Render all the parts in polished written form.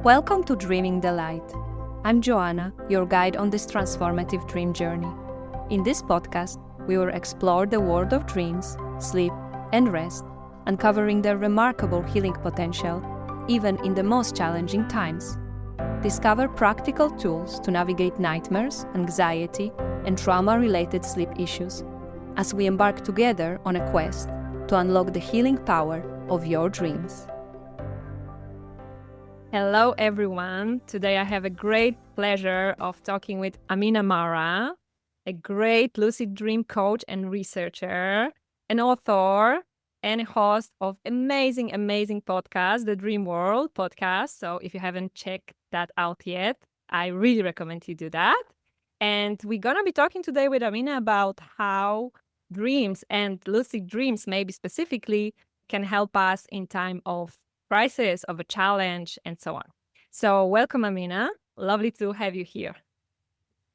Welcome to Dreaming the Light. I'm Joanna, your guide on this transformative dream journey. In this podcast, we will explore the world of dreams, sleep, and rest, uncovering their remarkable healing potential, even in the most challenging times. Discover practical tools to navigate nightmares, anxiety, and trauma-related sleep issues, as we embark together on a quest to unlock the healing power of your dreams. Hello everyone. Today I have a great pleasure of talking with Amina Mara, a great lucid dream coach and researcher, an author, and host of amazing podcast, the Dreamworld podcast. So if you haven't checked that out yet, I really recommend you do that. And we're going to be talking today with Amina about how dreams and lucid dreams, maybe specifically, can help us in time of crisis, of a challenge, and so on. So welcome, Amina. Lovely to have you here.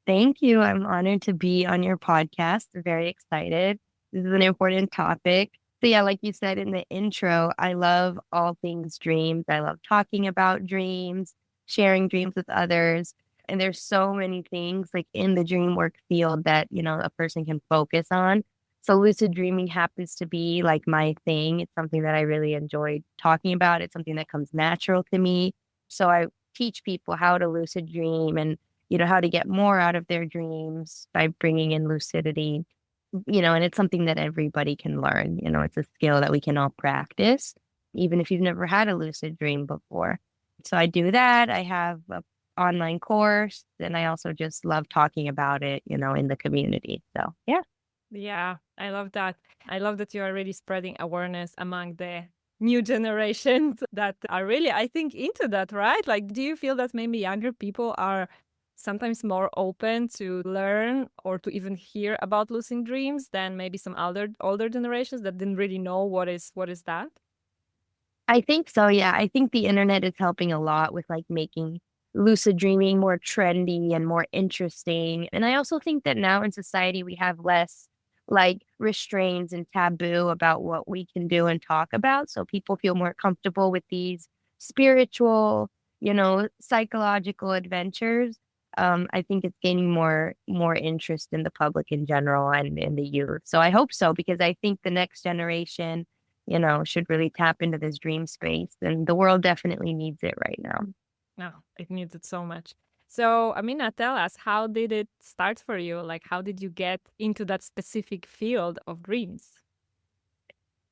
Thank you. I'm honored to be on your podcast. Very excited. This is an important topic. So yeah, like you said in the intro, I love all things dreams. I love talking about dreams, sharing dreams with others. And there's so many things like in the dream work field that, a person can focus on. So lucid dreaming happens to be like my thing. It's something that I really enjoy talking about. It's something that comes natural to me. So I teach people how to lucid dream and, how to get more out of their dreams by bringing in lucidity, and it's something that everybody can learn. It's a skill that we can all practice, even if you've never had a lucid dream before. So I do that. I have an online course, and I also just love talking about it, in the community. So, yeah. Yeah, I love that. I love that you're already spreading awareness among the new generations that are really, I think, into that, right? Like, do you feel that maybe younger people are sometimes more open to learn or to even hear about lucid dreams than maybe some older generations that didn't really know what is that? I think so. Yeah. I think the internet is helping a lot with like making lucid dreaming more trendy and more interesting. And I also think that now in society, we have less like restraints and taboo about what we can do and talk about. So people feel more comfortable with these spiritual, psychological adventures. I think it's gaining more interest in the public in general and in the youth. So I hope so, because I think the next generation, should really tap into this dream space. And the world definitely needs it right now. No, it needs it so much. So, Amina, tell us, how did it start for you? Like, how did you get into that specific field of dreams?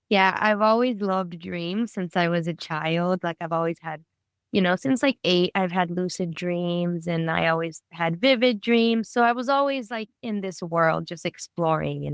Yeah, I've always loved dreams since I was a child. Like I've always had, since like 8, I've had lucid dreams and I always had vivid dreams. So I was always like in this world, just exploring.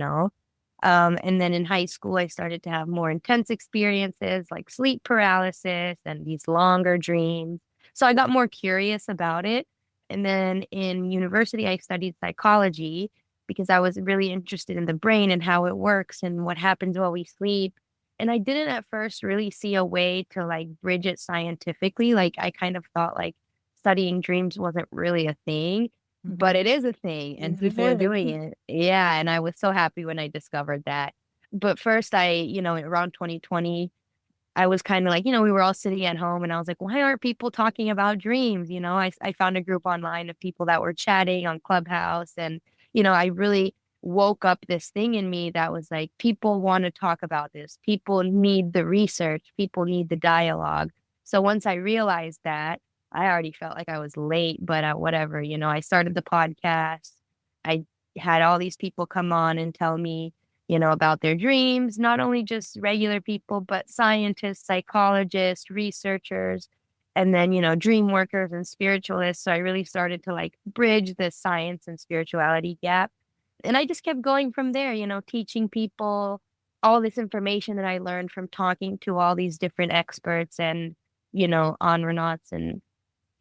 And then in high school, I started to have more intense experiences like sleep paralysis and these longer dreams. So I got more curious about it. And then in university, I studied psychology because I was really interested in the brain and how it works and what happens while we sleep. And I didn't at first really see a way to like bridge it scientifically. Like I kind of thought like studying dreams wasn't really a thing, but it is a thing and people are doing it. Yeah. And I was so happy when I discovered that. But first around 2020, I was kind of like, we were all sitting at home and I was like, why aren't people talking about dreams? I found a group online of people that were chatting on Clubhouse and, I really woke up this thing in me that was like, people want to talk about this. People need the research. People need the dialogue. So once I realized that, I already felt like I was late, but whatever, I started the podcast. I had all these people come on and tell me, about their dreams, not only just regular people, but scientists, psychologists, researchers, and then, dream workers and spiritualists. So I really started to like bridge the science and spirituality gap. And I just kept going from there, teaching people all this information that I learned from talking to all these different experts and, onronauts and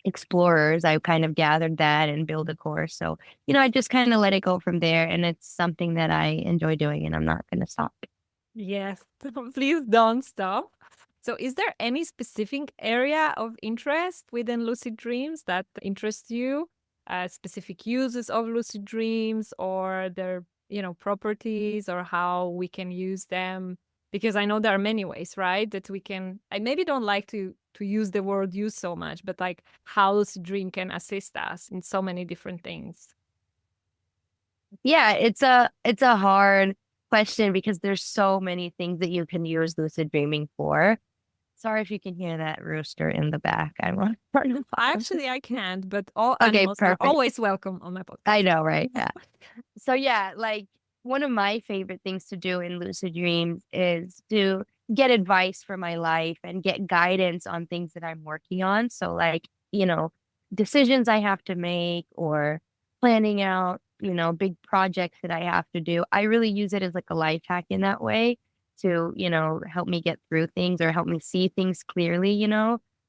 explorers. I kind of gathered that and built a course. So, I just kind of let it go from there. And it's something that I enjoy doing and I'm not going to stop. Yes, please don't stop. So is there any specific area of interest within lucid dreams that interests you? Specific uses of lucid dreams or their, properties or how we can use them? Because I know there are many ways, right? That we can, I maybe don't like to to use the word use so much, but like how lucid dream can assist us in so many different things. Yeah, it's a hard question because there's so many things that you can use lucid dreaming for. Sorry if you can hear that rooster in the back. I'm on part of the farm. Actually, I can't, but all Okay, animals are perfect. always welcome on my podcast. I know, right? Yeah. So yeah, like one of my favorite things to do in lucid dreams is to get advice for my life and get guidance on things that I'm working on. So like, decisions I have to make or planning out, big projects that I have to do. I really use it as like a life hack in that way to, help me get through things or help me see things clearly,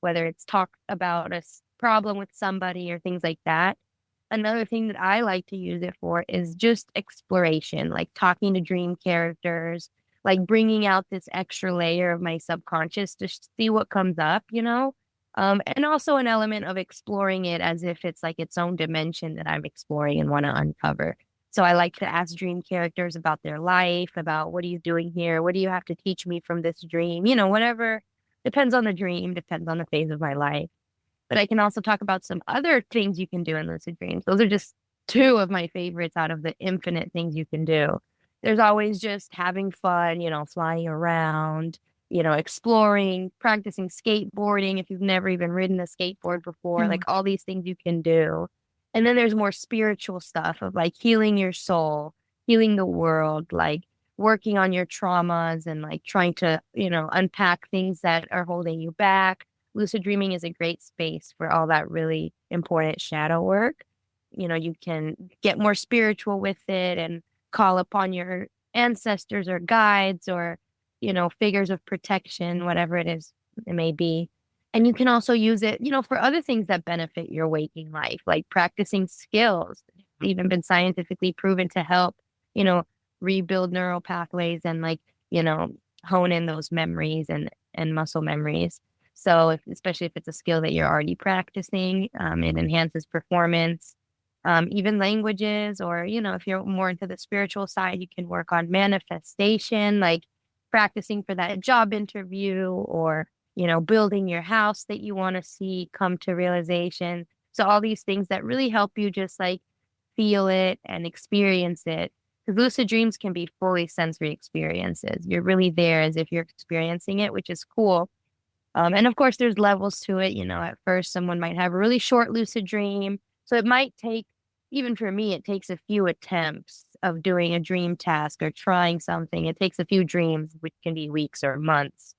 whether it's talk about problem with somebody or things like that. Another thing that I like to use it for is just exploration, like talking to dream characters, like bringing out this extra layer of my subconscious to see what comes up, and also an element of exploring it as if it's like its own dimension that I'm exploring and want to uncover. So I like to ask dream characters about their life, about what are you doing here? What do you have to teach me from this dream? Whatever depends on the dream, depends on the phase of my life. But I can also talk about some other things you can do in lucid dreams. Those are just two of my favorites out of the infinite things you can do. There's always just having fun, flying around, exploring, practicing skateboarding if you've never even ridden a skateboard before, like all these things you can do. And then there's more spiritual stuff of like healing your soul, healing the world, like working on your traumas and like trying to, unpack things that are holding you back. Lucid dreaming is a great space for all that really important shadow work. You can get more spiritual with it and call upon your ancestors or guides or, figures of protection, whatever it may be. And you can also use it, for other things that benefit your waking life, like practicing skills, even been scientifically proven to help, you know, rebuild neural pathways and like, hone in those memories and muscle memories. So especially if it's a skill that you're already practicing, it enhances performance. Even languages, or, if you're more into the spiritual side, you can work on manifestation, like practicing for that job interview or, building your house that you want to see come to realization. So all these things that really help you just like feel it and experience it. Because lucid dreams can be fully sensory experiences. You're really there as if you're experiencing it, which is cool. And of course, there's levels to it. At first, someone might have a really short lucid dream. So it might take, even for me, it takes a few attempts of doing a dream task or trying something. It takes a few dreams, which can be weeks or months.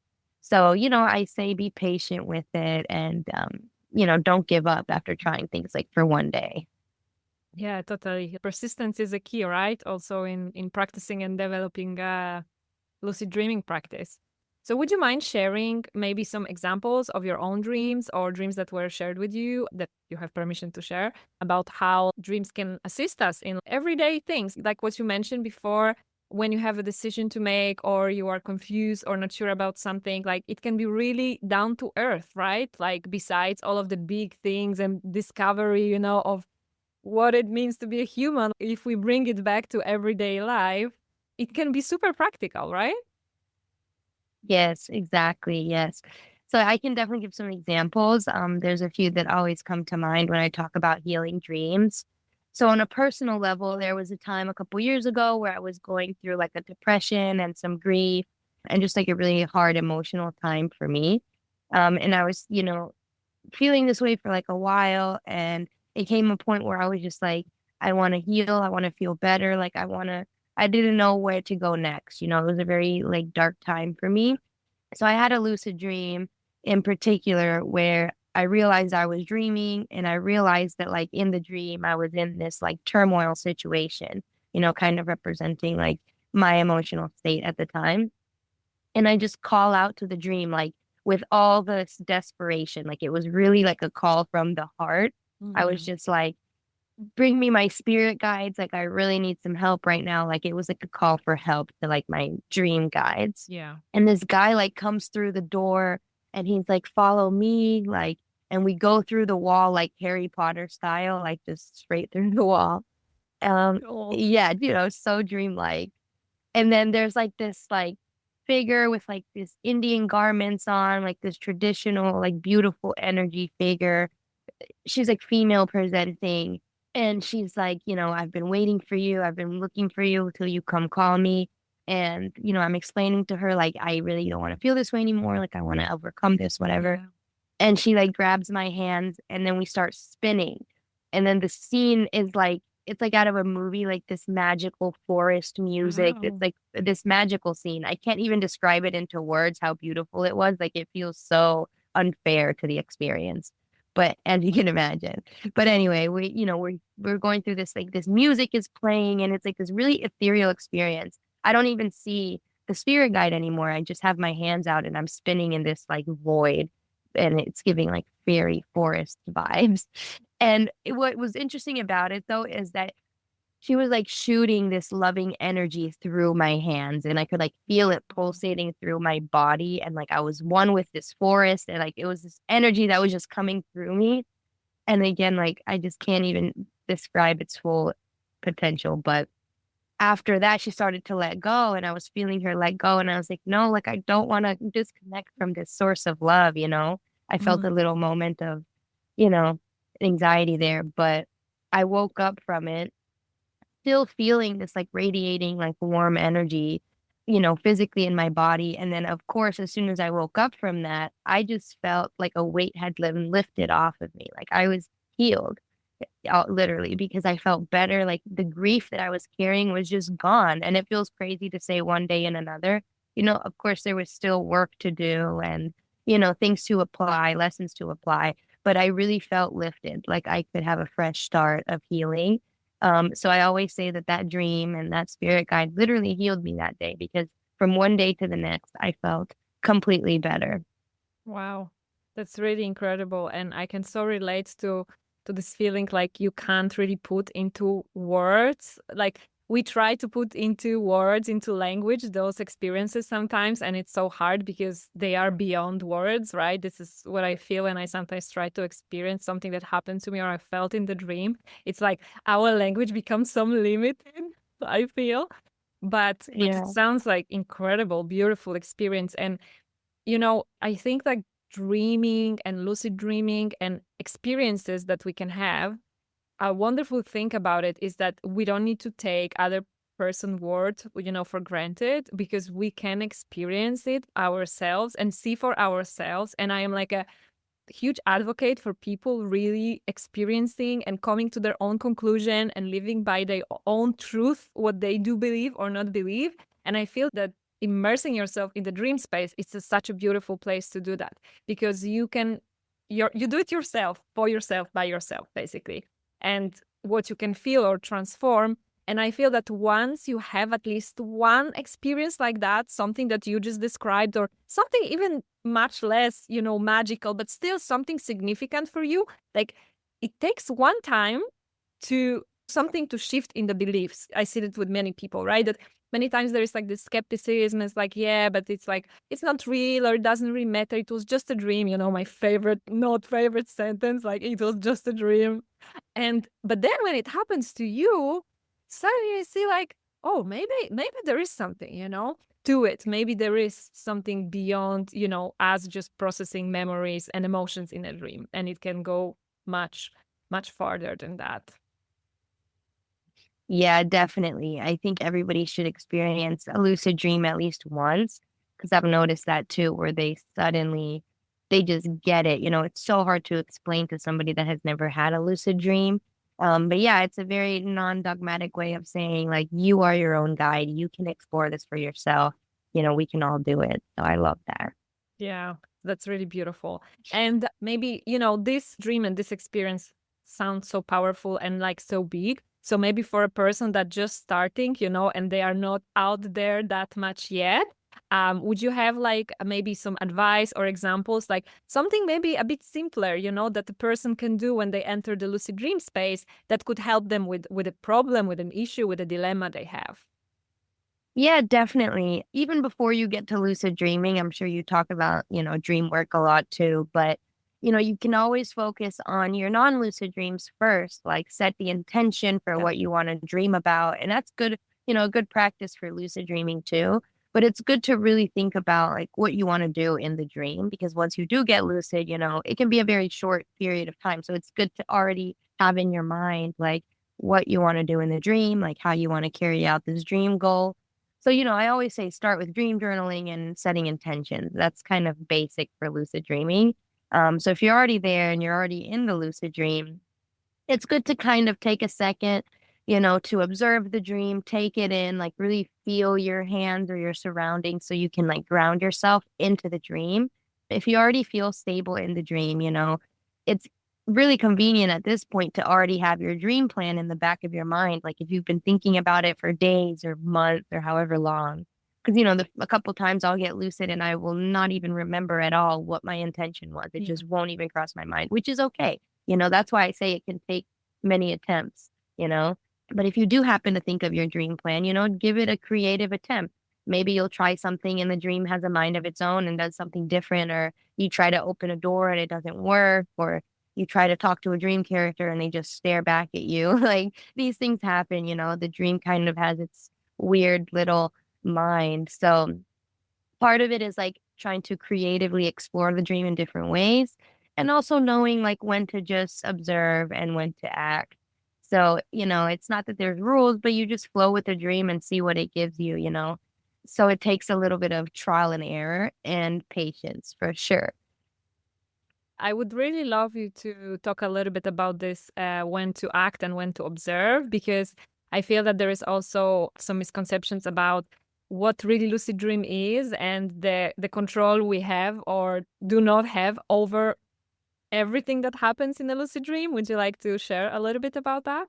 So, I say be patient with it and, don't give up after trying things like for one day. Yeah, totally. Persistence is a key, right? Also in practicing and developing lucid dreaming practice. So would you mind sharing maybe some examples of your own dreams or dreams that were shared with you that you have permission to share about how dreams can assist us in everyday things? Like what you mentioned before, when you have a decision to make or you are confused or not sure about something, like it can be really down to earth, right? Like besides all of the big things and discovery, of what it means to be a human, if we bring it back to everyday life, it can be super practical, right? Yes, exactly. Yes. So I can definitely give some examples. There's a few that always come to mind when I talk about healing dreams. So on a personal level, there was a time a couple years ago where I was going through like a depression and some grief and just like a really hard emotional time for me. And I was, feeling this way for like a while. And it came a point where I was just like, I want to heal. I want to feel better. Like I didn't know where to go next. It was a very like dark time for me. So I had a lucid dream in particular where I realized I was dreaming and I realized that like in the dream, I was in this like turmoil situation, kind of representing like my emotional state at the time. And I just call out to the dream, like with all this desperation, like it was really like a call from the heart. I was just like, bring me my spirit guides. Like, I really need some help right now. Like, it was like a call for help to like my dream guides. Yeah. And this guy like comes through the door and he's like, follow me. Like, and we go through the wall like Harry Potter style, like just straight through the wall. Oh. Yeah, so dreamlike. And then there's like this like figure with like this Indian garments on, like this traditional, like beautiful energy figure. She's like female presenting. And she's like, I've been waiting for you. I've been looking for you till you come call me. And, I'm explaining to her, like, I really don't want to feel this way anymore. Like, I want to overcome this, whatever. Yeah. And she like grabs my hands and then we start spinning. And then the scene is like, it's like out of a movie, like this magical forest music. It's Wow. like this magical scene. I can't even describe it into words how beautiful it was. Like it feels so unfair to the experience. But and you can imagine. But anyway, we're going through this, like this music is playing and it's like this really ethereal experience. I don't even see the spirit guide anymore. I just have my hands out and I'm spinning in this like void, and it's giving like fairy forest vibes. And what was interesting about it though is that she was like shooting this loving energy through my hands, and I could like feel it pulsating through my body, and like I was one with this forest, and like it was this energy that was just coming through me. And again, like I just can't even describe its full potential. But after that, she started to let go, and I was feeling her let go. And I was like, no, like, I don't want to disconnect from this source of love. I felt Mm. a little moment of, you know, anxiety there, but I woke up from it still feeling this like radiating, like warm energy, physically in my body. And then, of course, as soon as I woke up from that, I just felt like a weight had been lifted off of me. Like I was healed, literally, because I felt better. Like the grief that I was carrying was just gone. And it feels crazy to say one day and another. Of course, there was still work to do and, things to apply, lessons to apply. But I really felt lifted, like I could have a fresh start of healing. So I always say that that dream and that spirit guide literally healed me that day, because from one day to the next, I felt completely better. Wow. That's really incredible. And I can so relate to this feeling like you can't really put into words. Like we try to put into words, into language, those experiences sometimes, and it's so hard because they are beyond words, right? This is what I feel when I sometimes try to experience something that happened to me or I felt in the dream. It's like our language becomes some limited, I feel. But it Yeah. sounds like incredible, beautiful experience. And I think like dreaming and lucid dreaming and experiences that we can have, a wonderful thing about it is that we don't need to take other person words, for granted, because we can experience it ourselves and see for ourselves. And I am like a huge advocate for people really experiencing and coming to their own conclusion and living by their own truth, what they do believe or not believe. And I feel that immersing yourself in the dream space, it's such a beautiful place to do that, because you do it yourself, for yourself, by yourself, basically. And what you can feel or transform. And I feel that once you have at least one experience like that, something that you just described, or something even much less, magical, but still something significant for you, like it takes one time to something to shift in the beliefs. I see it with many people, right? That many times there is like this skepticism. It's like, yeah, but it's like, it's not real, or it doesn't really matter. It was just a dream, my favorite, not favorite sentence, like it was just a dream. But then when it happens to you, suddenly you see like, oh, maybe there is something, to it. Maybe there is something beyond, us just processing memories and emotions in a dream. And it can go much, much farther than that. Yeah, definitely. I think everybody should experience a lucid dream at least once, because I've noticed that too, where they just get it. It's so hard to explain to somebody that has never had a lucid dream. But yeah, it's a very non-dogmatic way of saying like you are your own guide. You can explore this for yourself. We can all do it. So I love that. Yeah, that's really beautiful. And maybe, this dream and this experience sounds so powerful and like so big. So maybe for a person that just starting, and they are not out there that much yet, would you have like maybe some advice or examples, like something maybe a bit simpler, that the person can do when they enter the lucid dream space that could help them with a problem, with an issue, with a dilemma they have? Yeah, definitely. Even before you get to lucid dreaming, I'm sure you talk about, dream work a lot too, but you can always focus on your non-lucid dreams first, like set the intention for Yeah. what you want to dream about. And that's good, good practice for lucid dreaming too. But it's good to really think about like what you want to do in the dream, because once you do get lucid, it can be a very short period of time. So it's good to already have in your mind like what you want to do in the dream, like how you want to carry out this dream goal. So, I always say start with dream journaling and setting intentions. That's kind of basic for lucid dreaming. So if you're already there and you're already in the lucid dream, it's good to kind of take a second, to observe the dream, take it in, like really feel your hands or your surroundings so you can like ground yourself into the dream. If you already feel stable in the dream, it's really convenient at this point to already have your dream plan in the back of your mind. Like if you've been thinking about it for days or months or however long, because, a couple times I'll get lucid and I will not even remember at all what my intention was. It just won't even cross my mind, which is okay. That's why I say it can take many attempts, you know. But if you do happen to think of your dream plan, give it a creative attempt. Maybe you'll try something and the dream has a mind of its own and does something different, or you try to open a door and it doesn't work, or you try to talk to a dream character and they just stare back at you. Like these things happen, the dream kind of has its weird little mind. So part of it is like trying to creatively explore the dream in different ways, and also knowing like when to just observe and when to act. So, it's not that there's rules, but you just flow with the dream and see what it gives you. So it takes a little bit of trial and error and patience for sure. I would really love you to talk a little bit about this, when to act and when to observe, because I feel that there is also some misconceptions about what really lucid dream is and the control we have or do not have over everything that happens in a lucid dream. Would you like to share a little bit about that?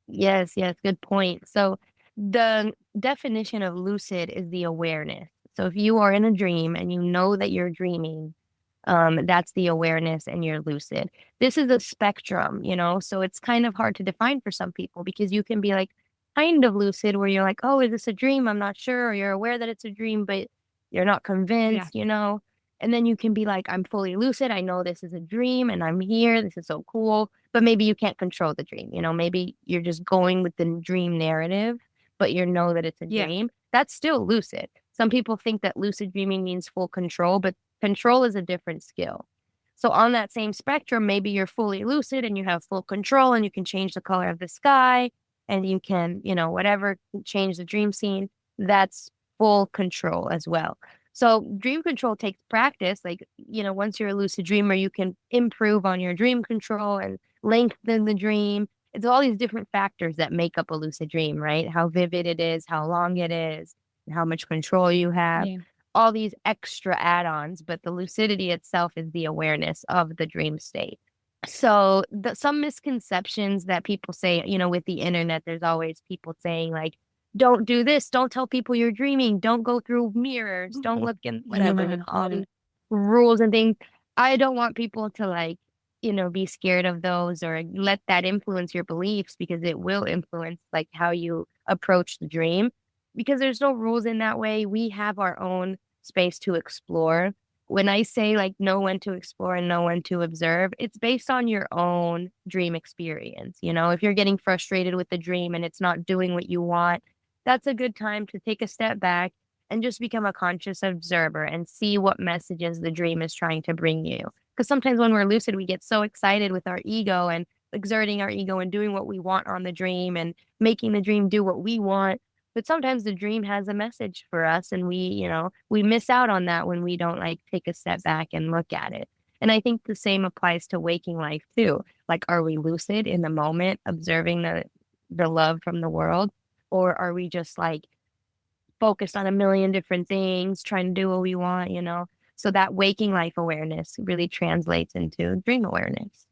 Yes, yes, good point. So the definition of lucid is the awareness. So if you are in a dream and you know that you're dreaming, that's the awareness and you're lucid. This is a spectrum, so it's kind of hard to define for some people, because you can be like kind of lucid where you're like, oh, is this a dream? I'm not sure. Or you're aware that it's a dream, but you're not Yeah. convinced. And then you can be like, I'm fully lucid. I know this is a dream and I'm here. This is so cool. But maybe you can't control the dream. Maybe you're just going with the dream narrative, but you know that it's a Yeah. dream. That's still lucid. Some people think that lucid dreaming means full control, but control is a different skill. So on that same spectrum, maybe you're fully lucid and you have full control and you can change the color of the sky and you can, whatever, change the dream scene. That's full control as well. So dream control takes practice. Like, once you're a lucid dreamer, you can improve on your dream control and lengthen the dream. It's all these different factors that make up a lucid dream, right? How vivid it is, how long it is, how much control you have, Yeah. all these extra add-ons, but the lucidity itself is the awareness of the dream state. So some misconceptions that people say, with the internet, there's always people saying like, don't do this, don't tell people you're dreaming, don't go through mirrors, don't look in whatever, all these rules and things. I don't want people to like, be scared of those or let that influence your beliefs, because it will influence like how you approach the dream, because there's no rules in that way. We have our own space to explore. When I say like know when to explore and know when to observe, it's based on your own dream experience. If you're getting frustrated with the dream and it's not doing what you want, that's a good time to take a step back and just become a conscious observer and see what messages the dream is trying to bring you. Because sometimes when we're lucid, we get so excited with our ego and exerting our ego and doing what we want on the dream and making the dream do what we want. But sometimes the dream has a message for us, and we miss out on that when we don't like take a step back and look at it. And I think the same applies to waking life too. Like, are we lucid in the moment, observing the love from the world? Or are we just like focused on a million different things, trying to do what we want? So that waking life awareness really translates into dream awareness.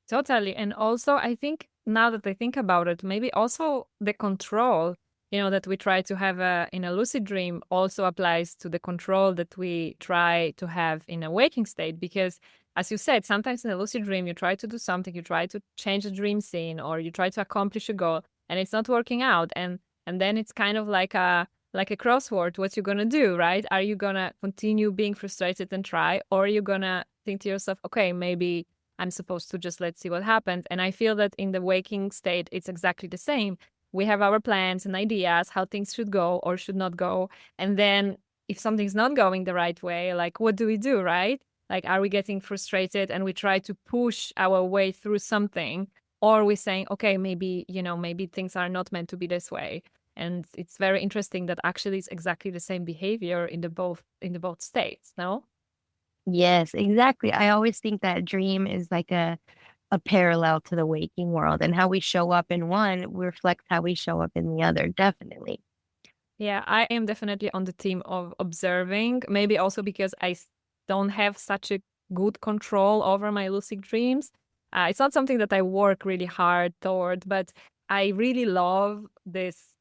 Totally. And also, I think now that I think about it, maybe also the control, that we try to have in a lucid dream also applies to the control that we try to have in a waking state. Because as you said, sometimes in a lucid dream, you try to do something, you try to change the dream scene, or you try to accomplish a goal and it's not working out. And then it's kind of like a crossword. What you gonna do, right? Are you gonna continue being frustrated and try, or are you gonna think to yourself, okay, maybe I'm supposed to just let's see what happens. And I feel that in the waking state, it's exactly the same. we have our plans and ideas how things should go or should not go. And then if something's not going the right way, like what do we do, right? Like, are we getting frustrated and we try to push our way through something? Or we're saying, okay, maybe, maybe things are not meant to be this way. And it's very interesting that actually it's exactly the same behavior in the both states, no? Yes, exactly. I always think that dream is like a parallel to the waking world, and how we show up in one reflects how we show up in the other, definitely. Yeah, I am definitely on the team of observing, maybe also because don't have such a good control over my lucid dreams. It's not something that I work really hard toward, but I really love this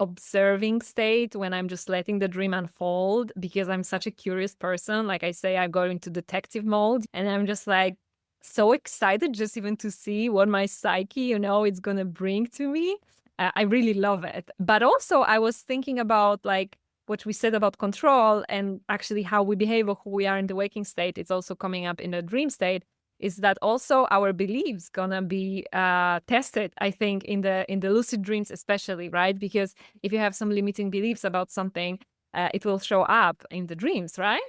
observing state when I'm just letting the dream unfold because I'm such a curious person. Like I say, I go into detective mode and I'm just like so excited just even to see what my psyche, it's gonna bring to me. I really love it. But also, I was thinking about like what we said about control and actually how we behave or who we are in the waking state. It's also coming up in the dream state. Is that also our beliefs gonna be tested? I think in the lucid dreams, especially, right? Because if you have some limiting beliefs about something, it will show up in the dreams, right?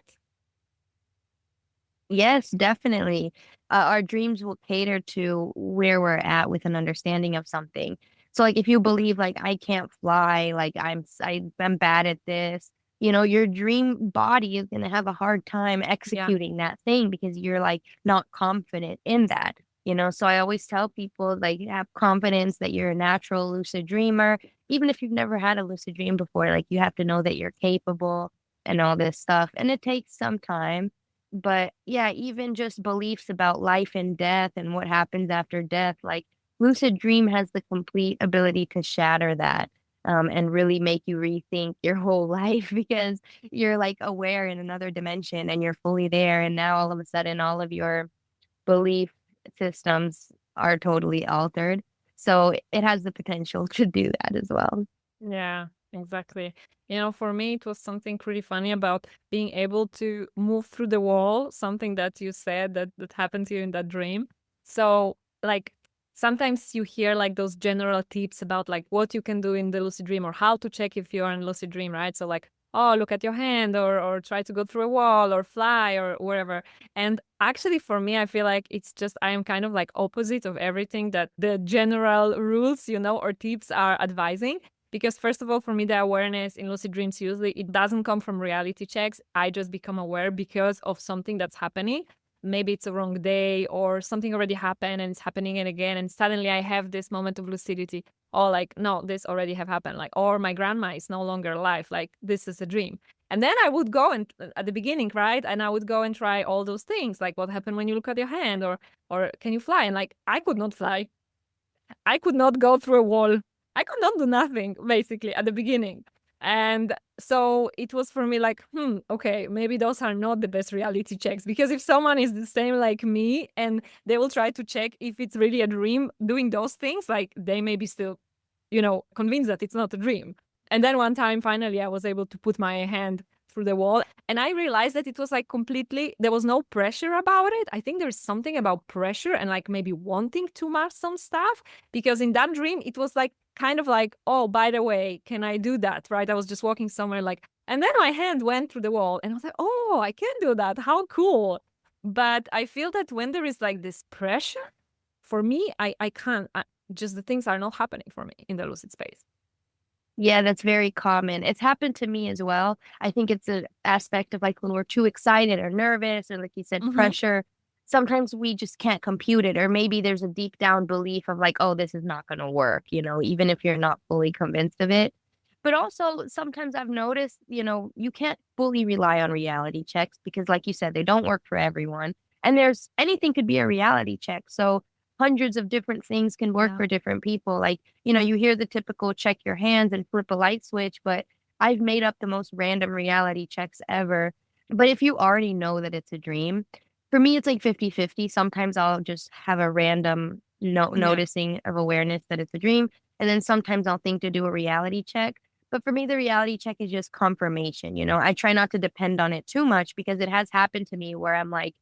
Yes, definitely. Our dreams will cater to where we're at with an understanding of something. So, like, if you believe, like, I can't fly, like, I'm bad at this, your dream body is going to have a hard time Yeah. executing that thing because you're, like, not confident in that. So, I always tell people, like, have confidence that you're a natural lucid dreamer. Even if you've never had a lucid dream before, like, you have to know that you're capable and all this stuff. And it takes some time. But yeah, even just beliefs about life and death and what happens after death, like lucid dream has the complete ability to shatter that, and really make you rethink your whole life because you're like aware in another dimension and you're fully there. And now all of a sudden, all of your belief systems are totally altered. So it has the potential to do that as well. Yeah, exactly. For me, it was something pretty funny about being able to move through the wall, something that you said that happened to you in that dream. So, like, sometimes you hear like those general tips about like what you can do in the lucid dream or how to check if you're in lucid dream, right? So, like, oh, look at your hand or try to go through a wall or fly or wherever. And actually, for me, I feel like it's just I am kind of like opposite of everything that the general rules, or tips are advising. Because first of all, for me, the awareness in lucid dreams usually it doesn't come from reality checks. I just become aware because of something that's happening. Maybe it's a wrong day or something already happened and it's happening again. And suddenly I have this moment of lucidity. Oh, like, no, this already have happened. Like, or my grandma is no longer alive. Like, this is a dream. And then I would go and at the beginning, right? And I would go and try all those things, like what happened when you look at your hand, or can you fly? And like, I could not fly. I could not go through a wall. I could not do nothing basically at the beginning. And so it was for me like, okay, maybe those are not the best reality checks because if someone is the same like me and they will try to check if it's really a dream doing those things, like they may be still, convinced that it's not a dream. And then one time, finally, I was able to put my hand through the wall and I realized that it was like completely, there was no pressure about it. I think there's something about pressure and like maybe wanting to master some stuff because in that dream, it was like kind of like, oh, by the way, can I do that? Right. I was just walking somewhere like, and then my hand went through the wall and I was like, oh, I can do that. How cool. But I feel that when there is like this pressure, for me, I can't, just the things are not happening for me in the lucid space. Yeah, that's very common. It's happened to me as well. I think it's an aspect of like when we're too excited or nervous, or like you said, Mm-hmm. pressure. Sometimes we just can't compute it, or maybe there's a deep down belief of like, oh, this is not going to work, even if you're not fully convinced of it. But also, sometimes I've noticed, you can't fully rely on reality checks because, like you said, they don't work for everyone. And there's anything could be a reality check. So, hundreds of different things can work Yeah. for different people. Like, you hear the typical check your hands and flip a light switch, but I've made up the most random reality checks ever. But if you already know that it's a dream, for me, it's like 50-50. Sometimes I'll just have a random Yeah. noticing of awareness that it's a dream. And then sometimes I'll think to do a reality check. But for me, the reality check is just confirmation. I try not to depend on it too much because it has happened to me where I'm like,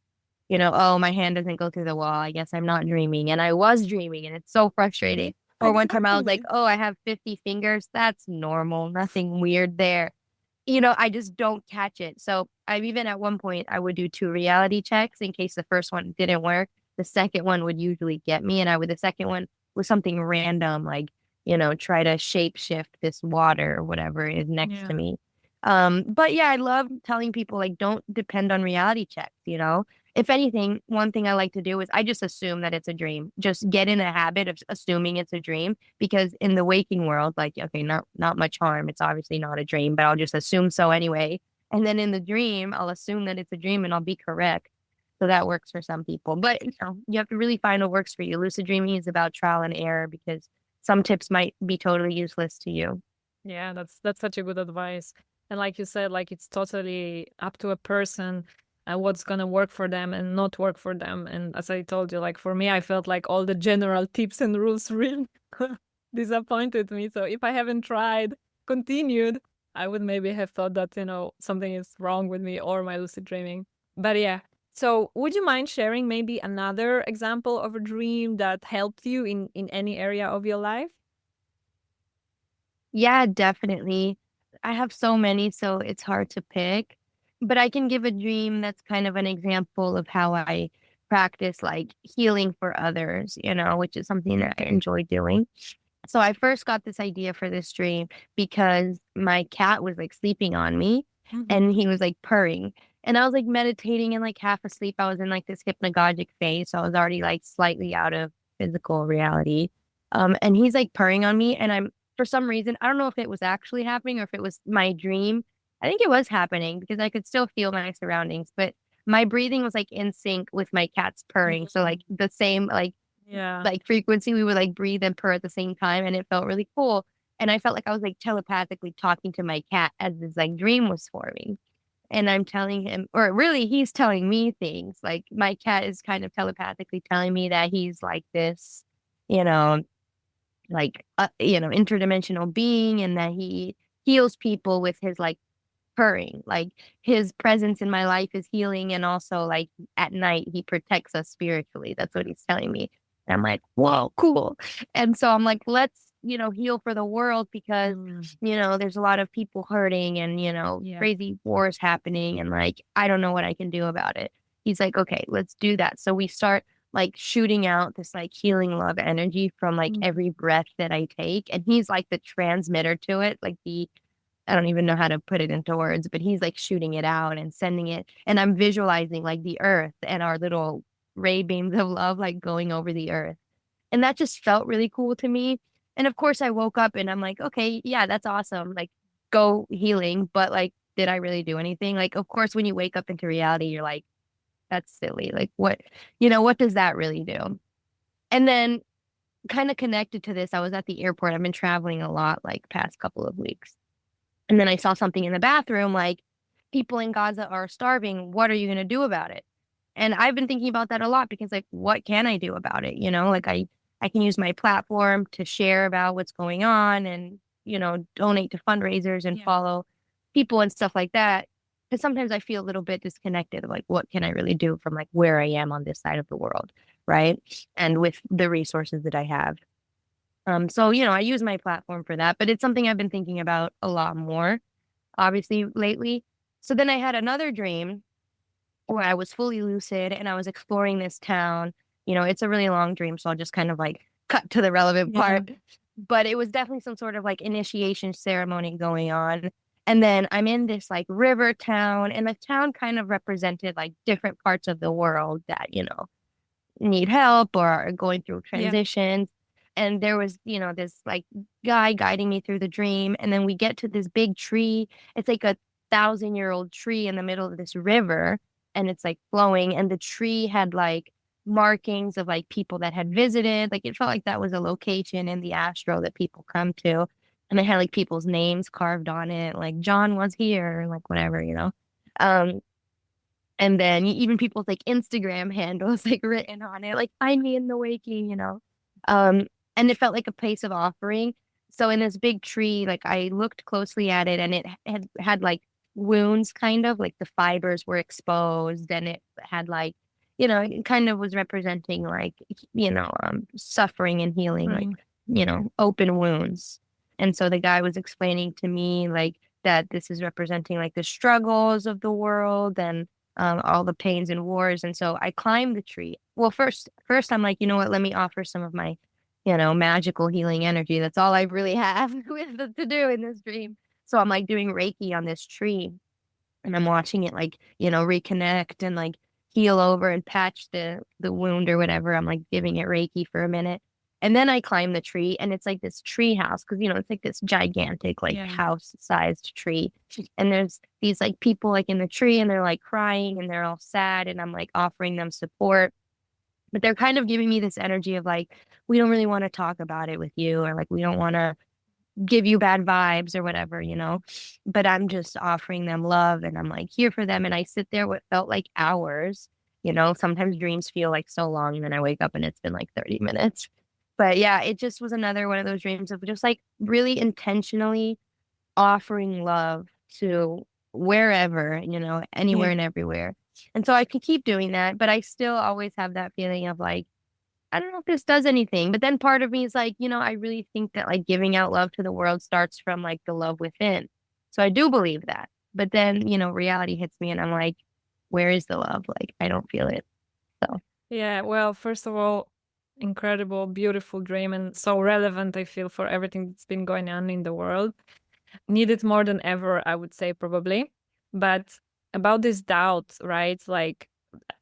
oh, my hand doesn't go through the wall. I guess I'm not dreaming. And I was dreaming, and it's so frustrating. Or one time I was like, Exactly. oh, I have 50 fingers. That's normal. Nothing weird there. I just don't catch it. So I've even at one point I would do two reality checks in case the first one didn't work. The second one would usually get me, and the second one was something random, like, try to shape shift this water or whatever is next to Yeah. me. But yeah, I love telling people like don't depend on reality checks. If anything, one thing I like to do is I just assume that it's a dream. Just get in a habit of assuming it's a dream because in the waking world, like, okay, not much harm. It's obviously not a dream, but I'll just assume so anyway. And then in the dream, I'll assume that it's a dream and I'll be correct. So that works for some people. But you have to really find what works for you. Lucid dreaming is about trial and error because some tips might be totally useless to you. Yeah, that's such a good advice. And like you said, like it's totally up to a person what's gonna work for them and not work for them. And as I told you, like for me, I felt like all the general tips and rules really disappointed me. So if I haven't tried, continued, I would maybe have thought that, something is wrong with me or my lucid dreaming. But yeah. So would you mind sharing maybe another example of a dream that helped you in any area of your life? Yeah, definitely. I have so many, so it's hard to pick. But I can give a dream that's kind of an example of how I practice like healing for others, which is something that I enjoy doing. So I first got this idea for this dream because my cat was like sleeping on me Mhm. and he was like purring. And I was like meditating and like half asleep. I was in like this hypnagogic phase. So I was already like slightly out of physical reality. And he's like purring on me. And for some reason, I don't know if it was actually happening or if it was my dream. I think it was happening because I could still feel my surroundings, but my breathing was like in sync with my cat's purring. So like Mhm. the same Yeah. like frequency, we would like breathe and purr at the same time, and it felt really cool. And I felt like I was like telepathically talking to my cat as this like dream was forming. And I'm telling him, or really, he's telling me things. Like my cat is kind of telepathically telling me that he's like this, you know, interdimensional being, and that he heals people with his like purring. Like his presence in my life is healing, and also like at night he protects us spiritually. That's what he's telling me. And I'm like, whoa, cool. And so I'm like, let's heal for the world because Mm. there's a lot of people hurting and Yeah. crazy wars happening, and like I don't know what I can do about it. He's like, okay, let's do that. So we start like shooting out this like healing love energy from like Mhm. every breath that I take, and he's like the transmitter to it, like the I don't even know how to put it into words, but he's like shooting it out and sending it. And I'm visualizing like the earth and our little ray beams of love like going over the earth. And that just felt really cool to me. And of course, I woke up and I'm like, okay, yeah, that's awesome. Like, go healing. But like, did I really do anything? Like, of course, when you wake up into reality, you're like, that's silly. Like, what does that really do? And then, kind of connected to this, I was at the airport. I've been traveling a lot, like, past couple of weeks. And then I saw something in the bathroom like, people in Gaza are starving. What are you going to do about it? And I've been thinking about that a lot because like, what can I do about it? Like I can use my platform to share about what's going on and, donate to fundraisers and Yeah. follow people and stuff like that. Because sometimes I feel a little bit disconnected of like, what can I really do from like where I am on this side of the world, right? And with the resources that I have. So, I use my platform for that, but it's something I've been thinking about a lot more, obviously, lately. So then I had another dream where I was fully lucid and I was exploring this town. It's a really long dream, so I'll just kind of like cut to the relevant Yeah. part. But it was definitely some sort of like initiation ceremony going on. And then I'm in this like river town, and the town kind of represented like different parts of the world that, need help or are going through Yeah. transitions. And there was, this like guy guiding me through the dream. And then we get to this big tree. It's like 1,000-year-old tree in the middle of this river, and it's like flowing. And the tree had like markings of like people that had visited. Like it felt like that was a location in the astro that people come to. And they had like people's names carved on it, like John was here, like whatever. Um, and then even people's like Instagram handles like written on it, like find me in the waking. Um, and it felt like a place of offering. So in this big tree, like I looked closely at it, and it had like wounds, kind of like the fibers were exposed, and it had like, it kind of was representing like, suffering and healing, like Right. open wounds. And so the guy was explaining to me like that this is representing like the struggles of the world and all the pains and wars. And so I climbed the tree. Well, first I'm like, you know what? Let me offer some of my, magical healing energy. That's all I really have to do in this dream. So I'm like doing Reiki on this tree, and I'm watching it like, reconnect and like heal over and patch the wound or whatever. I'm like giving it Reiki for a minute. And then I climb the tree, and it's like this tree house because it's like this gigantic like Yeah. house sized tree. And there's these like people like in the tree, and they're like crying and they're all sad, and I'm like offering them support. But they're kind of giving me this energy of like, we don't really want to talk about it with you, or like we don't want to give you bad vibes or whatever. But I'm just offering them love, and I'm like here for them. And I sit there what felt like hours. Sometimes dreams feel like so long, and then I wake up and it's been like 30 minutes. But yeah, it just was another one of those dreams of just like really intentionally offering love to wherever, Yeah. anywhere and everywhere. And so I could keep doing that, but I still always have that feeling of like, I don't know if this does anything. But then part of me is like, I really think that like giving out love to the world starts from like the love within. So I do believe that. But then, reality hits me, and I'm like, where is the love? Like, I don't feel it. So, Yeah. Well, first of all, incredible, beautiful dream, and so relevant, I feel, for everything that's been going on in the world. Needed more than ever, I would say, probably. But about this doubt, right? Like,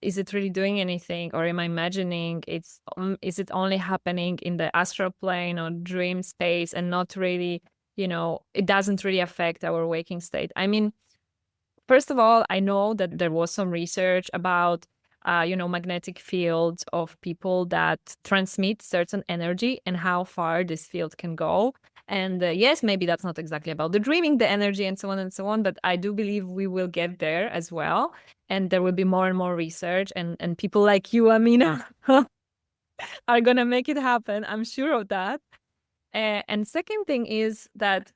is it really doing anything, or am I imagining is it only happening in the astral plane or dream space and not really, it doesn't really affect our waking state? I mean, first of all, I know that there was some research about magnetic fields of people that transmit certain energy and how far this field can go. And yes, maybe that's not exactly about the dreaming, the energy, and so on, but I do believe we will get there as well. And there will be more and more research, and people like you, Amina, are going to make it happen. I'm sure of that. And second thing is that,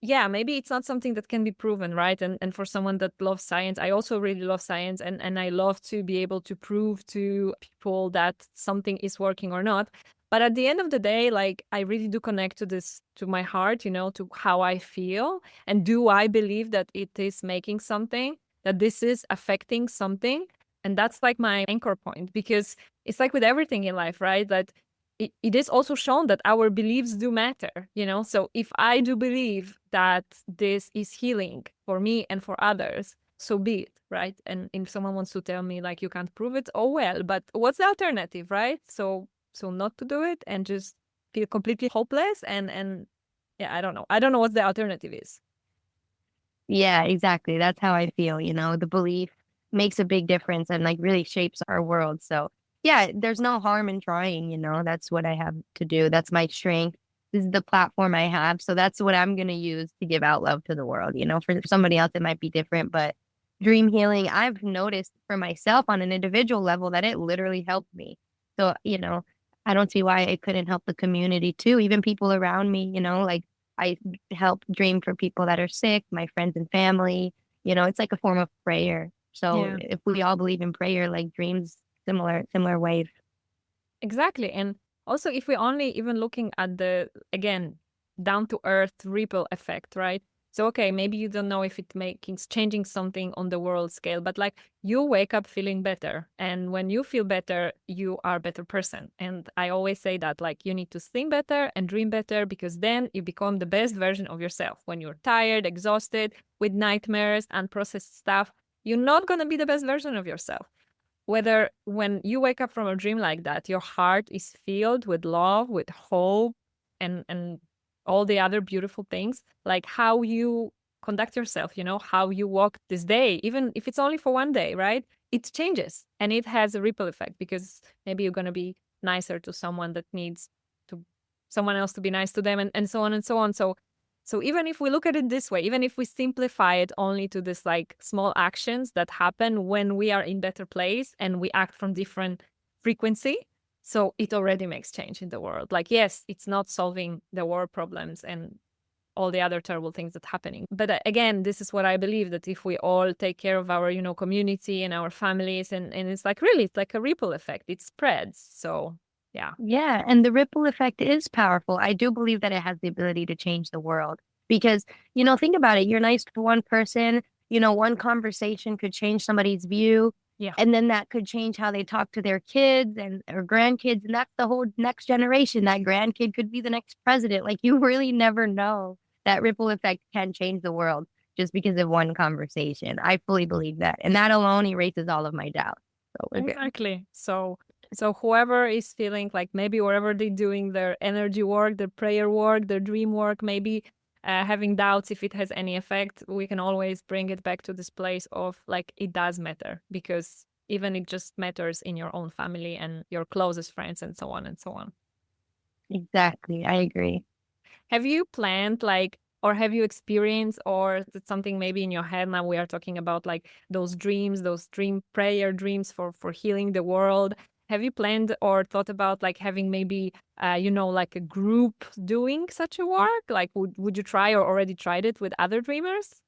yeah, maybe it's not something that can be proven, right? And for someone that loves science, I also really love science, and I love to be able to prove to people that something is working or not. But at the end of the day, like, I really do connect to this, to my heart, to how I feel. And do I believe that it is making something, that this is affecting something? And that's like my anchor point, because it's like with everything in life, right? That it is also shown that our beliefs do matter. So if I do believe that this is healing for me and for others, so be it, right? And if someone wants to tell me like you can't prove it, oh well, but what's the alternative, right? So not to do it and just feel completely hopeless, and yeah, I don't know what the alternative is. yeah, exactly. That's how I feel. The belief makes a big difference and like really shapes our world. So, yeah, there's no harm in trying. That's what I have to do. That's my strength. This is the platform I have. So that's what I'm going to use to give out love to the world. For somebody else, it might be different, but dream healing, I've noticed for myself on an individual level that it literally helped me. So, I don't see why it couldn't help the community too, even people around me, like I help dream for people that are sick, my friends and family. It's like a form of prayer. So Yeah, if we all believe in prayer, like dreams, similar ways. exactly. And also, if we're only even looking at the, again, down to earth ripple effect, right? So, okay, maybe you don't know if it making changing something on the world scale, but like you wake up feeling better. And when you feel better, you are a better person. And I always say that like you need to think better and dream better, because then you become the best version of yourself. When you're tired, exhausted, with nightmares, unprocessed stuff, you're not going to be the best version of yourself. Whether when you wake up from a dream like that, your heart is filled with love, with hope, and all the other beautiful things, like how you conduct yourself, how you walk this day, even if it's only for one day, right? It changes, and it has a ripple effect, because maybe you're going to be nicer to someone that needs to someone else to be nice to them, and so on and so on. So even if we look at it this way, even if we simplify it only to this like small actions that happen when we are in better place and we act from different frequency, so it already makes change in the world. Like, yes, it's not solving the war problems and all the other terrible things that happening. But again, this is what I believe, that if we all take care of our, community and our families, and it's like really, it's like a ripple effect. It spreads. So Yeah. Yeah, and the ripple effect is powerful. I do believe that it has the ability to change the world because, think about it. You're nice to one person, one conversation could change somebody's view, Yeah. and then that could change how they talk to their kids and or grandkids, and that's the whole next generation. That grandkid could be the next president. Like you really never know. That ripple effect can change the world just because of one conversation. I fully believe that, and that alone erases all of my doubts. So we're good. Exactly. So whoever is feeling like maybe wherever they're doing their energy work, their prayer work, their dream work, maybe having doubts if it has any effect, we can always bring it back to this place of like it does matter, because even it just matters in your own family and your closest friends and so on and so on. Exactly, I agree. Have you planned like, or have you experienced, or is it something maybe in your head now? We are talking about like those dreams, those dream prayer dreams for healing the world. Have you planned or thought about like having maybe like a group doing such a work? Like would you try or already tried it with other dreamers?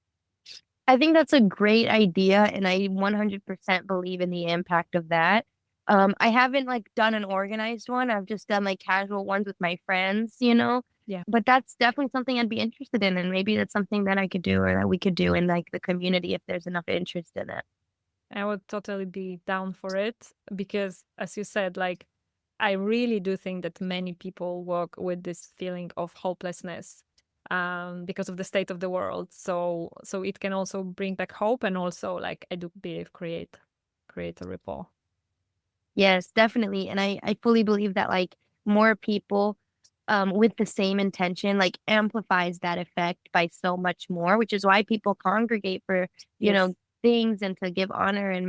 I think that's a great idea, and I 100% believe in the impact of that. I haven't like done an organized one. I've just done like casual ones with my friends. Yeah. But that's definitely something I'd be interested in, and maybe that's something that I could do or that we could do in like the community if there's enough interest in it. I would totally be down for it because, as you said, like, I really do think that many people walk with this feeling of hopelessness because of the state of the world. So it can also bring back hope, and also, like, I do believe create a ripple. Yes, definitely. And I fully believe that like more people with the same intention like amplifies that effect by so much more, which is why people congregate for, Yes. things and to give honor and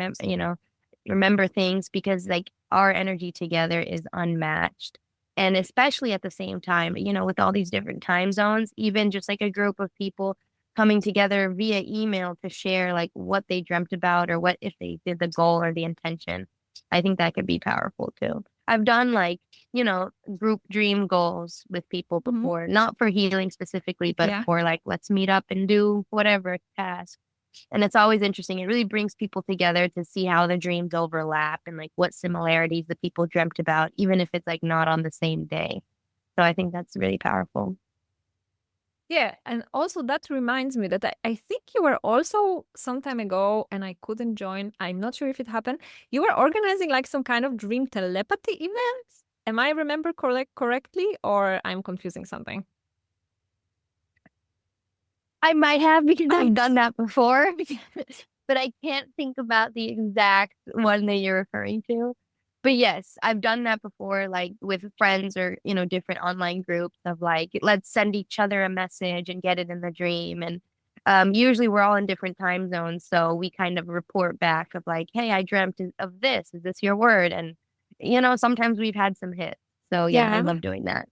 remember things because like our energy together is unmatched. And especially at the same time, with all these different time zones, even just like a group of people coming together via email to share like what they dreamt about or what if they did the goal or the intention. I think that could be powerful too. I've done like, group dream goals with people Hmm. before, not for healing specifically, but Yeah. for like, let's meet up and do whatever task. And it's always interesting. It really brings people together to see how the dreams overlap and like what similarities the people dreamt about, even if it's like not on the same day. So I think that's really powerful. Yeah, and also that reminds me that I think you were also some time ago, and I couldn't join. I'm not sure if it happened. You were organizing like some kind of dream telepathy events. Am I remember correctly, or I'm confusing something? I might have because Oh, I've done that before, but I can't think about the exact one that you're referring to. But yes, I've done that before, like with friends or, different online groups of like, let's send each other a message and get it in the dream. And usually we're all in different time zones. So we kind of report back of like, hey, I dreamt of this. Is this your word? And, sometimes we've had some hits. So yeah, I yeah. love doing that.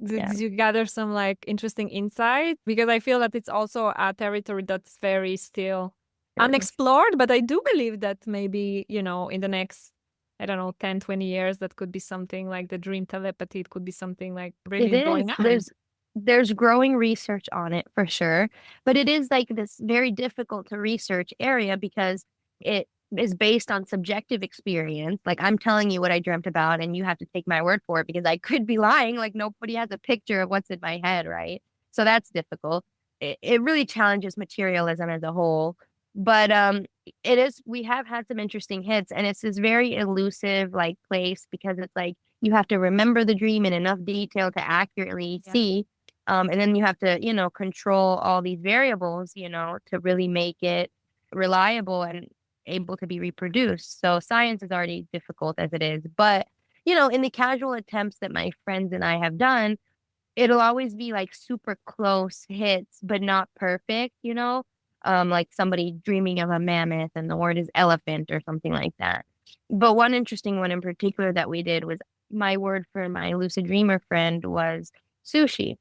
Yeah. Did you gather some like interesting insight? Because I feel that it's also a territory that's very still Sure. unexplored, but I do believe that maybe, in the next, I don't know, 10, 20 years, that could be something like the dream telepathy. It could be something like It really is. going on. There's growing research on it for sure, but it is like this very difficult to research area because it is based on subjective experience. Like I'm telling you what I dreamt about and you have to take my word for it because I could be lying. Like nobody has a picture of what's in my head, right? So that's difficult. It really challenges materialism as a whole. But it is we have had some interesting hits and it's this very elusive like place because it's like you have to remember the dream in enough detail to accurately Yeah. see. And then you have to, control all these variables, to really make it reliable and able to be reproduced. So science is already difficult as it is. But, in the casual attempts that my friends and I have done, it'll always be like super close hits, but not perfect. Like somebody dreaming of a mammoth and the word is elephant or something like that. But one interesting one in particular that we did was my word for my lucid dreamer friend was sushi.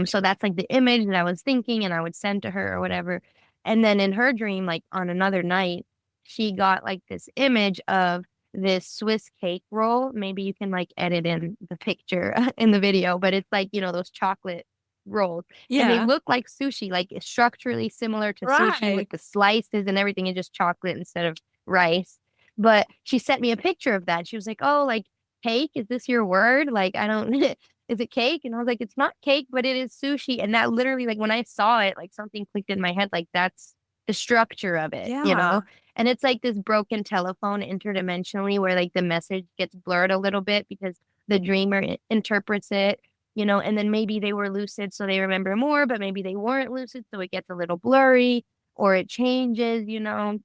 So that's like the image that I was thinking and I would send to her or whatever. And then in her dream, like on another night, she got like this image of this Swiss cake roll. Maybe you can like edit in the picture in the video, but it's like, those chocolate rolls. And they Yeah. look like sushi, like structurally similar to sushi with Right. the slices and everything is just chocolate instead of rice. But she sent me a picture of that. She was like, oh, like cake? Is this your word? Like, I don't, is it cake? And I was like, it's not cake, but it is sushi. And that literally, like, when I saw it, like, something clicked in my head, like, that's the structure of it, you Yeah. know? And it's like this broken telephone interdimensionally where, like, the message gets blurred a little bit because the dreamer interprets it, you know, and then maybe they were lucid, so they remember more, but maybe they weren't lucid, so it gets a little blurry or it changes, you know?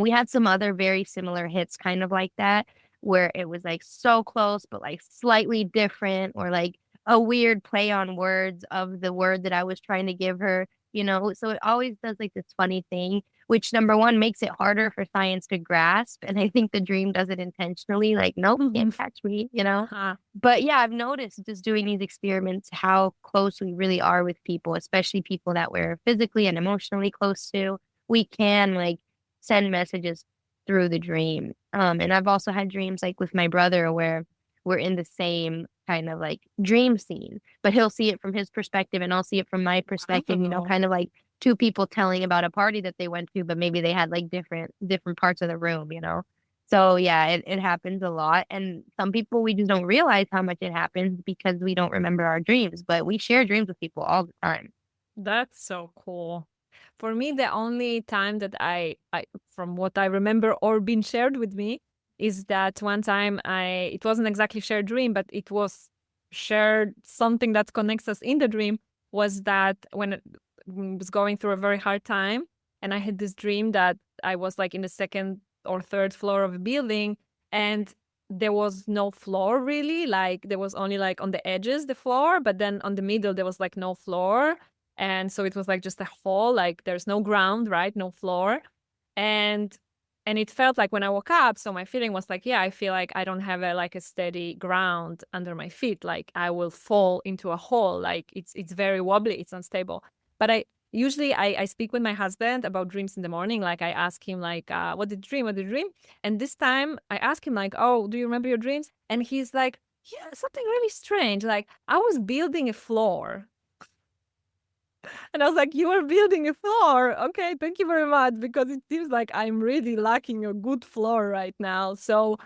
We had some other very similar hits kind of like that, where it was like so close, but like slightly different, or like a weird play on words of the word that I was trying to give her, you know? So it always does like this funny thing, which number one makes it harder for science to grasp. And I think the dream does it intentionally, like, nope, can't catch me, you know? Huh. But yeah, I've noticed just doing these experiments how close we really are with people, especially people that we're physically and emotionally close to. We can like send messages through the dream. And I've also had dreams like with my brother where we're in the same kind of like dream scene, but he'll see it from his perspective and I'll see it from my perspective, you know, Wow. kind of like two people telling about a party that they went to, but maybe they had like different parts of the room, you know. So yeah, it happens a lot. And some people we just don't realize how much it happens because we don't remember our dreams, but we share dreams with people all the time. That's so cool. For me, the only time that from what I remember or been shared with me, is that one time it wasn't exactly shared dream, but it was shared something that connects us in the dream. Was that when I was going through a very hard time, and I had this dream that I was like in the second or third floor of a building, and there was no floor really. Like there was only like on the edges the floor, but then on the middle there was like no floor, and so it was like just a hole, like there's no ground, right? No floor. And it felt like when I woke up, so my feeling was like, yeah, I feel like I don't have a like a steady ground under my feet. Like I will fall into a hole. Like it's very wobbly, it's unstable. But I speak with my husband about dreams in the morning. Like I ask him like, what did you dream? What did you dream? And this time I ask him like, oh, do you remember your dreams? And he's like, yeah, something really strange. Like I was building a floor. And I was like, you are building a floor. Okay, thank you very much. Because it seems like I'm really lacking a good floor right now. So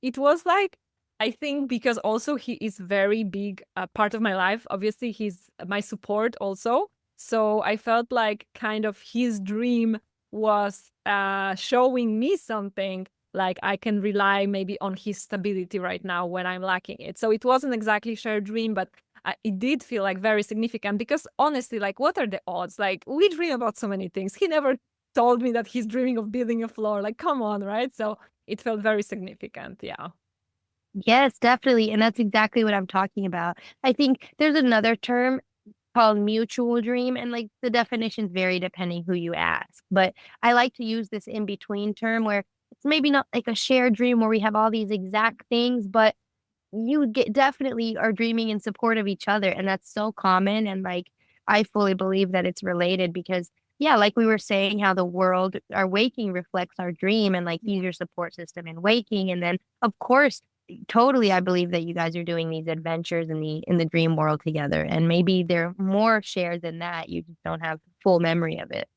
it was like, I think because also he is very big part of my life. Obviously, he's my support also. So I felt like kind of his dream was showing me something, like I can rely maybe on his stability right now when I'm lacking it. So it wasn't exactly shared dream, but it did feel like very significant because honestly, like, what are the odds? Like, we dream about so many things. He never told me that he's dreaming of building a floor. Like, come on, right? So it felt very significant. Yeah. Yes, definitely. And that's exactly what I'm talking about. I think there's another term called mutual dream, and like the definitions vary depending who you ask. But I like to use this in between term where it's maybe not like a shared dream where we have all these exact things, but you get definitely are dreaming in support of each other. And that's so common. And like, I fully believe that it's related because, yeah, like we were saying, how the world, our waking reflects our dream, and like use your support system in waking. And then, of course, totally, I believe that you guys are doing these adventures in the dream world together. And maybe they're more shared than that. You just don't have full memory of it.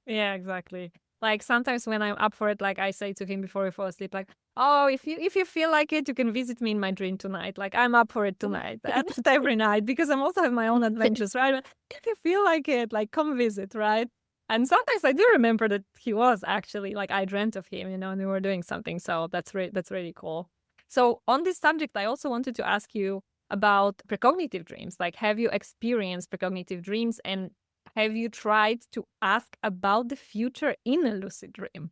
Yeah, exactly. Like sometimes when I'm up for it, like I say to him before we fall asleep, like, oh, if you feel like it, you can visit me in my dream tonight. Like I'm up for it tonight. And not every night because I'm also have my own adventures, right? But if you feel like it, like come visit, right? And sometimes I do remember that he was actually like I dreamt of him, and we were doing something. So that's really cool. So on this subject, I also wanted to ask you about precognitive dreams. Like, have you experienced precognitive dreams, and have you tried to ask about the future in a lucid dream?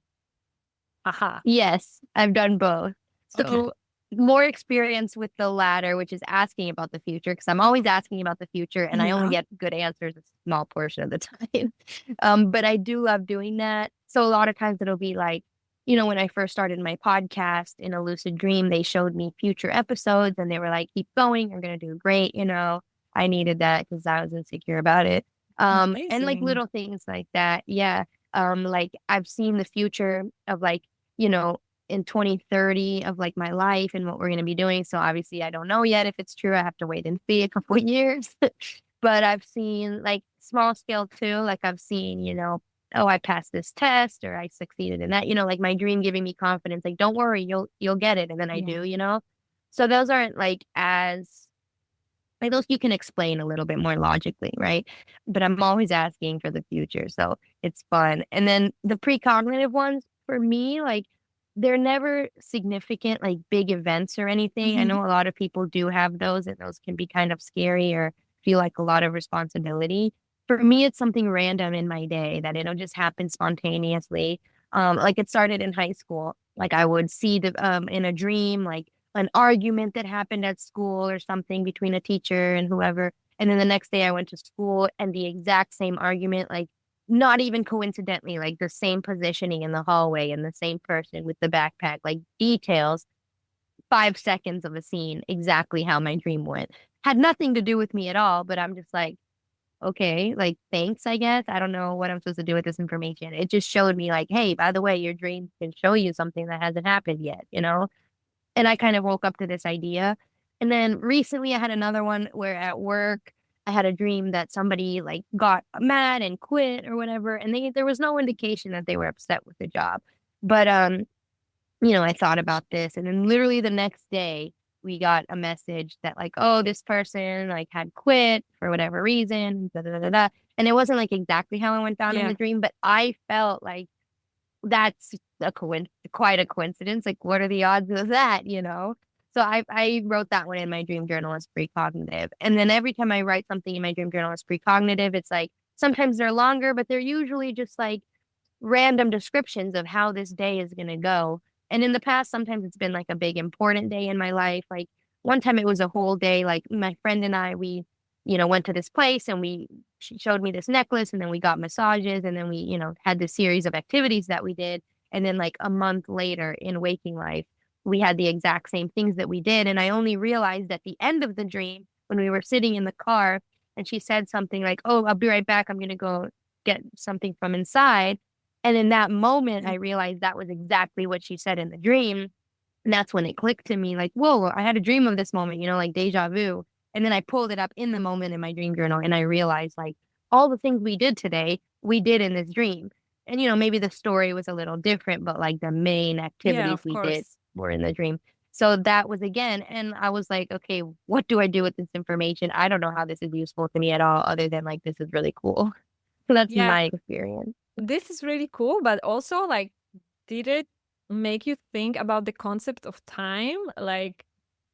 Aha. Yes, I've done both. Okay. So more experience with the latter, which is asking about the future, because I'm always asking about the future and I only Yeah. get good answers a small portion of the time. But I do love doing that. So a lot of times it'll be like, you know, when I first started my podcast in a lucid dream, they showed me future episodes and they were like, keep going, you're gonna do great, you know. I needed that because I was insecure about it. And like Amazing. little things like that. Yeah. Like I've seen the future of like, you know, in 2030 of like my life and what we're going to be doing. So obviously I don't know yet if it's true. I have to wait and see a couple of years. But I've seen like small scale too. Like I've seen, you know, oh, I passed this test or I succeeded in that, you know, like my dream giving me confidence. Like, don't worry, you'll get it. And then I Yeah. do, you know. So those aren't like those you can explain a little bit more logically, right? But I'm always asking for the future, so it's fun. And then the precognitive ones for me, like they're never significant, like big events or anything. I know a lot of people do have those, and those can be kind of scary or feel like a lot of responsibility. For me, it's something random in my day that it'll just happen spontaneously. Like it started in high school. Like I would see the in a dream, like an argument that happened at school or something between a teacher and whoever. And then the next day I went to school and the exact same argument, like not even coincidentally, like the same positioning in the hallway and the same person with the backpack, like details, 5 seconds of a scene, exactly how my dream went. Had nothing to do with me at all, but I'm just like, okay, like thanks, I guess. I don't know what I'm supposed to do with this information. It just showed me like, hey, by the way, your dream can show you something that hasn't happened yet, you know? And I kind of woke up to this idea. And then recently I had another one where at work I had a dream that somebody like got mad and quit or whatever. And there was no indication that they were upset with the job. But I thought about this and then literally the next day we got a message that like, oh, this person like had quit for whatever reason, da, da, da, da, da. And it wasn't like exactly how it went down in Yeah. the dream, but I felt like that's quite a coincidence. Like, what are the odds of that, you know? So I wrote that one in my dream journal as precognitive. And then every time I write something in my dream journal as precognitive, it's like sometimes they're longer, but they're usually just like random descriptions of how this day is going to go. And in the past, sometimes it's been like a big important day in my life. Like one time it was a whole day, like my friend and I, we, went to this place and she showed me this necklace and then we got massages and then we, had this series of activities that we did. And then like a month later in waking life, we had the exact same things that we did. And I only realized at the end of the dream when we were sitting in the car and she said something like, oh, I'll be right back. I'm going to go get something from inside. And in that moment, I realized that was exactly what she said in the dream. And that's when it clicked to me like, whoa, I had a dream of this moment, like deja vu. And then I pulled it up in the moment in my dream journal and I realized like all the things we did today, we did in this dream. And, maybe the story was a little different, but like the main Yeah, activities of we did course. were in the dream. So that was again, and I was like, okay, what do I do with this information? I don't know how this is useful to me at all, other than like, this is really cool. So that's Yeah, my experience. this is really cool, but also like, did it make you think about the concept of time? Like,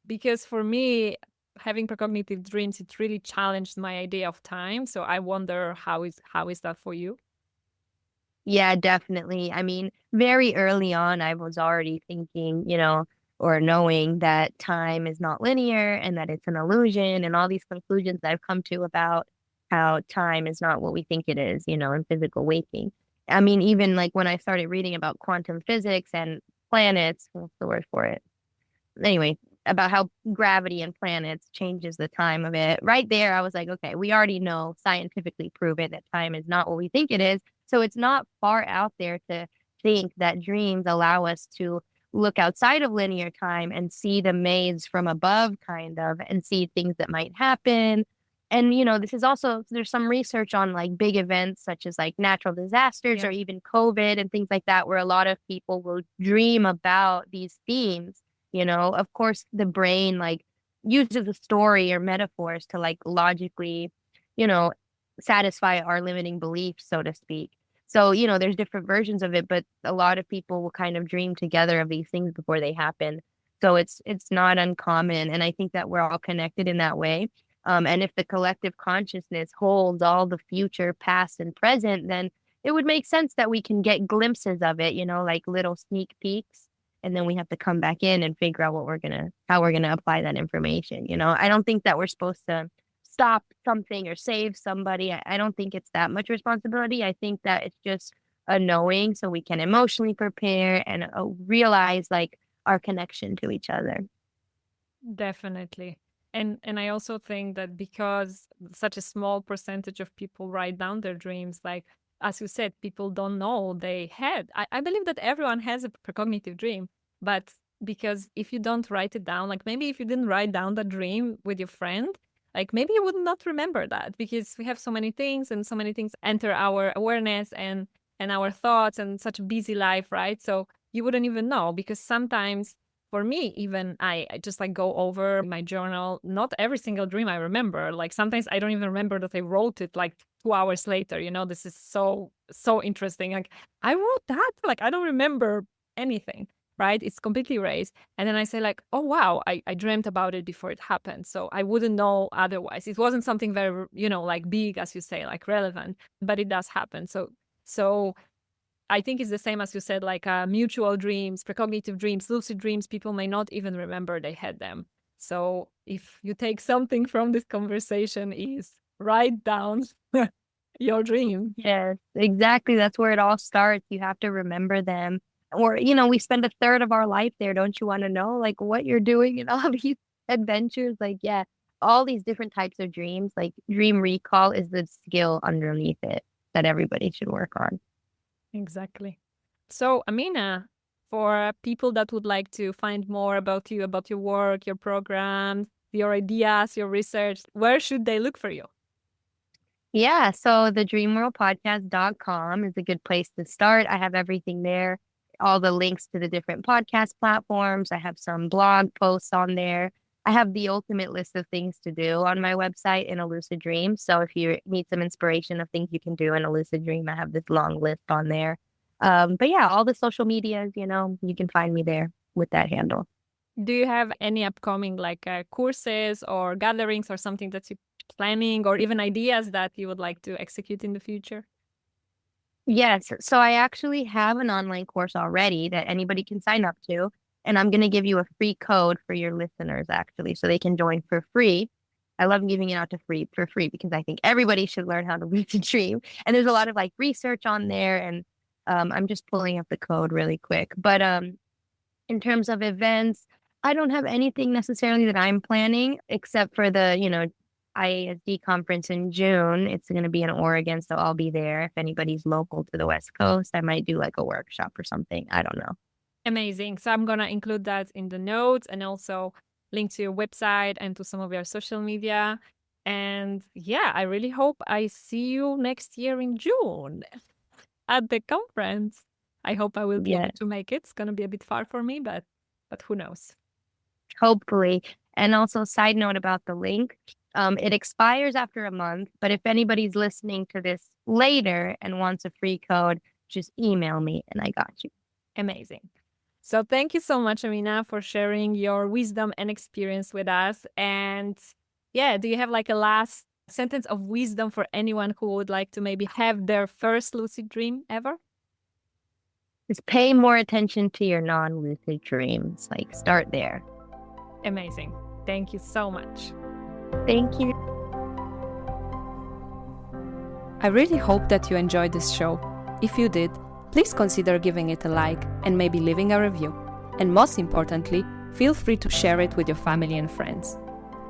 because for me, having precognitive dreams, it really challenged my idea of time. So I wonder how is that for you? Yeah, definitely. I mean, very early on, I was already thinking, or knowing that time is not linear and that it's an illusion, and all these conclusions I've come to about how time is not what we think it is, in physical waking. I mean, even like when I started reading about quantum physics and planets, what's the word for it? Anyway, about how gravity and planets changes the time of it. Right there, I was like, okay, we already know scientifically proven that time is not what we think it is. So it's not far out there to think that dreams allow us to look outside of linear time and see the maze from above, kind of, and see things that might happen. And, this is also, there's some research on like big events such as like natural disasters Yeah. or even COVID and things like that, where a lot of people will dream about these themes. Of course, the brain like uses a story or metaphors to like logically, you know, satisfy our limiting beliefs, so to speak. So, there's different versions of it, but a lot of people will kind of dream together of these things before they happen. So it's not uncommon. And I think that we're all connected in that way. And if the collective consciousness holds all the future, past, and present, then it would make sense that we can get glimpses of it, like little sneak peeks. And then we have to come back in and figure out how we're gonna apply that information. I don't think that we're supposed to stop something or save somebody. I don't think it's that much responsibility. I think that it's just a knowing so we can emotionally prepare and realize like our connection to each other. Definitely. And I also think that because such a small percentage of people write down their dreams, like as you said, people don't know they had. I believe that everyone has a precognitive dream, but because if you don't write it down, like maybe if you didn't write down the dream with your friend, like maybe you would not remember that because we have so many things and so many things enter our awareness and our thoughts and such a busy life, right? So you wouldn't even know because sometimes, for me, even I just like go over my journal. Not every single dream I remember. Like sometimes I don't even remember that I wrote it like 2 hours later. This is so interesting. Like I wrote that. Like I don't remember anything. Right? It's completely erased. And then I say like, oh wow, I dreamt about it before it happened. So I wouldn't know otherwise. It wasn't something very, like big, as you say, like relevant, but it does happen. So I think it's the same as you said, like mutual dreams, precognitive dreams, lucid dreams, people may not even remember they had them. So if you take something from this conversation is write down your dream. Yes, exactly. That's where it all starts. You have to remember them. Or, we spend a third of our life there. Don't you want to know like what you're doing in all these adventures? Like, yeah, all these different types of dreams, like dream recall is the skill underneath it that everybody should work on. Exactly. So, Amina, for people that would like to find more about you, about your work, your programs, your ideas, your research, where should they look for you? Yeah, so the dreamworldpodcast.com is a good place to start. I have everything there, all the links to the different podcast platforms. I have some blog posts on there. I have the ultimate list of things to do on my website in a lucid dream. So if you need some inspiration of things you can do in a lucid dream, I have this long list on there. But yeah, all the social medias, you can find me there with that handle. Do you have any upcoming like courses or gatherings or something that you're planning or even ideas that you would like to execute in the future? Yes. So I actually have an online course already that anybody can sign up to. And I'm going to give you a free code for your listeners, actually, so they can join for free. I love giving it out for free because I think everybody should learn how to lucid dream. And there's a lot of like research on there. And I'm just pulling up the code really quick. But in terms of events, I don't have anything necessarily that I'm planning except for the, IASD conference in June. It's going to be in Oregon, so I'll be there. If anybody's local to the West Coast, I might do like a workshop or something. I don't know. Amazing. So I'm going to include that in the notes and also link to your website and to some of your social media. And yeah, I really hope I see you next year in June at the conference. I hope I will be able to make it. It's going to be a bit far for me, but who knows? Hopefully. And also, side note about the link, it expires after a month. But if anybody's listening to this later and wants a free code, just email me and I got you. Amazing. So thank you so much, Amina, for sharing your wisdom and experience with us. And yeah, do you have like a last sentence of wisdom for anyone who would like to maybe have their first lucid dream ever? Just pay more attention to your non-lucid dreams. Like, start there. Amazing. Thank you so much. Thank you. I really hope that you enjoyed this show. If you did, please consider giving it a like and maybe leaving a review. And most importantly, feel free to share it with your family and friends.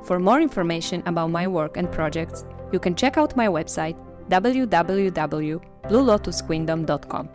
For more information about my work and projects, you can check out my website www.bluelotusqueendom.com.